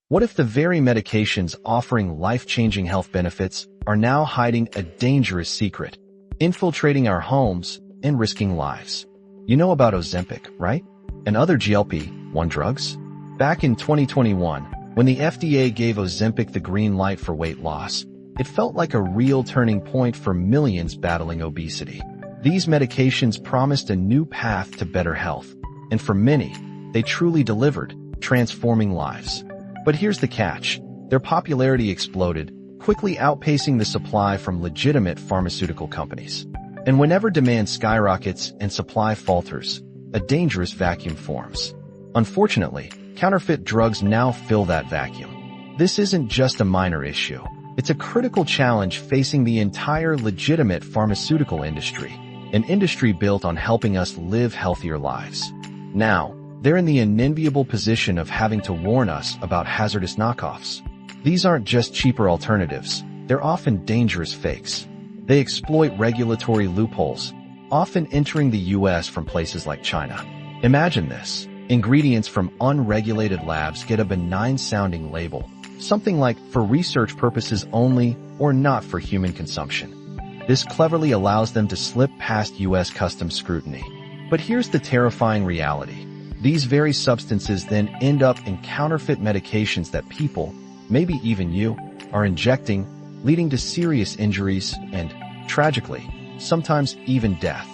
What if the very medications offering life-changing health benefits are now hiding a dangerous secret, infiltrating our homes and risking lives? You know about Ozempic, right? And other GLP-1 drugs? Back in 2021, when the FDA gave Ozempic the green light for weight loss, it felt like a real turning point for millions battling obesity. These medications promised a new path to better health, and for many, they truly delivered, transforming lives. But here's the catch. Their popularity exploded, quickly outpacing the supply from legitimate pharmaceutical companies. And whenever demand skyrockets and supply falters, a dangerous vacuum forms. Unfortunately, counterfeit drugs now fill that vacuum. This isn't just a minor issue. It's a critical challenge facing the entire legitimate pharmaceutical industry, an industry built on helping us live healthier lives. Now, they're in the unenviable position of having to warn us about hazardous knockoffs. These aren't just cheaper alternatives, they're often dangerous fakes. They exploit regulatory loopholes, often entering the US from places like China. Imagine this. Ingredients from unregulated labs get a benign-sounding label, something like for research purposes only or not for human consumption. This cleverly allows them to slip past US customs scrutiny. But here's the terrifying reality. These very substances then end up in counterfeit medications that people, maybe even you, are injecting, leading to serious injuries and, tragically, sometimes even death.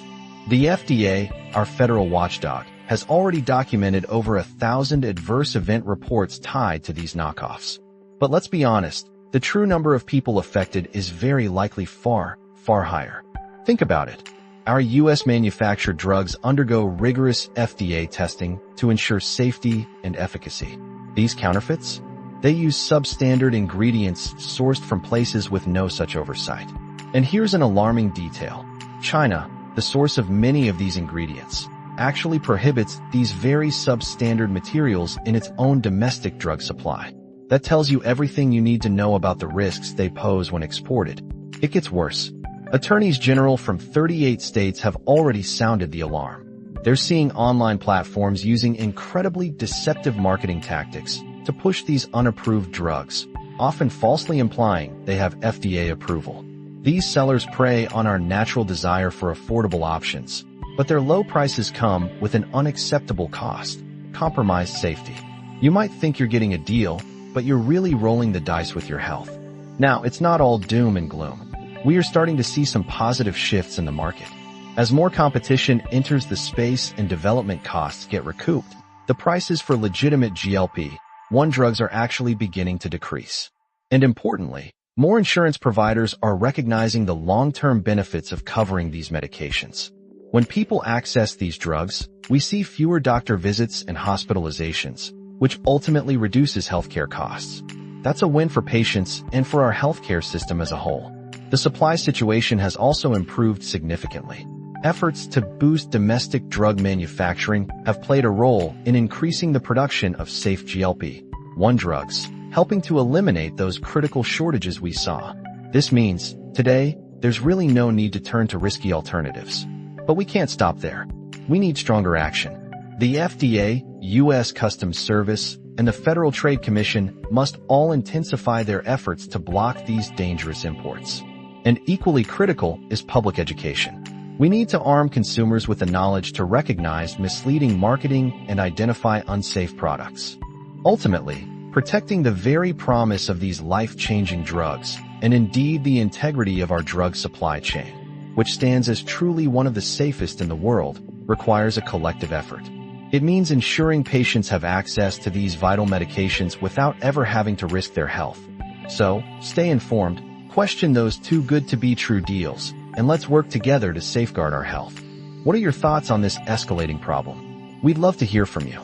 The FDA, our federal watchdog, has already documented over 1,000 adverse event reports tied to these knockoffs. But let's be honest, the true number of people affected is very likely far, far higher. Think about it. Our US manufactured drugs undergo rigorous FDA testing to ensure safety and efficacy. These counterfeits? They use substandard ingredients sourced from places with no such oversight. And here's an alarming detail. China, the source of many of these ingredients, actually prohibits these very substandard materials in its own domestic drug supply. That tells you everything you need to know about the risks they pose when exported. It gets worse. Attorneys general from 38 states have already sounded the alarm. They're seeing online platforms using incredibly deceptive marketing tactics to push these unapproved drugs, often falsely implying they have FDA approval. These sellers prey on our natural desire for affordable options, but their low prices come with an unacceptable cost, compromised safety. You might think you're getting a deal, but you're really rolling the dice with your health. Now, it's not all doom and gloom. We are starting to see some positive shifts in the market. As more competition enters the space and development costs get recouped, the prices for legitimate GLP-1 drugs are actually beginning to decrease. And importantly, more insurance providers are recognizing the long-term benefits of covering these medications. When people access these drugs, we see fewer doctor visits and hospitalizations, which ultimately reduces healthcare costs. That's a win for patients and for our healthcare system as a whole. The supply situation has also improved significantly. Efforts to boost domestic drug manufacturing have played a role in increasing the production of safe GLP-1 drugs, helping to eliminate those critical shortages we saw. This means, today, there's really no need to turn to risky alternatives. But we can't stop there. We need stronger action. The FDA, US Customs Service, and the Federal Trade Commission must all intensify their efforts to block these dangerous imports. And equally critical is public education. We need to arm consumers with the knowledge to recognize misleading marketing and identify unsafe products. Ultimately, protecting the very promise of these life-changing drugs, and indeed the integrity of our drug supply chain, which stands as truly one of the safest in the world, requires a collective effort. It means ensuring patients have access to these vital medications without ever having to risk their health. So, stay informed, question those too good to be true deals, and let's work together to safeguard our health. What are your thoughts on this escalating problem? We'd love to hear from you.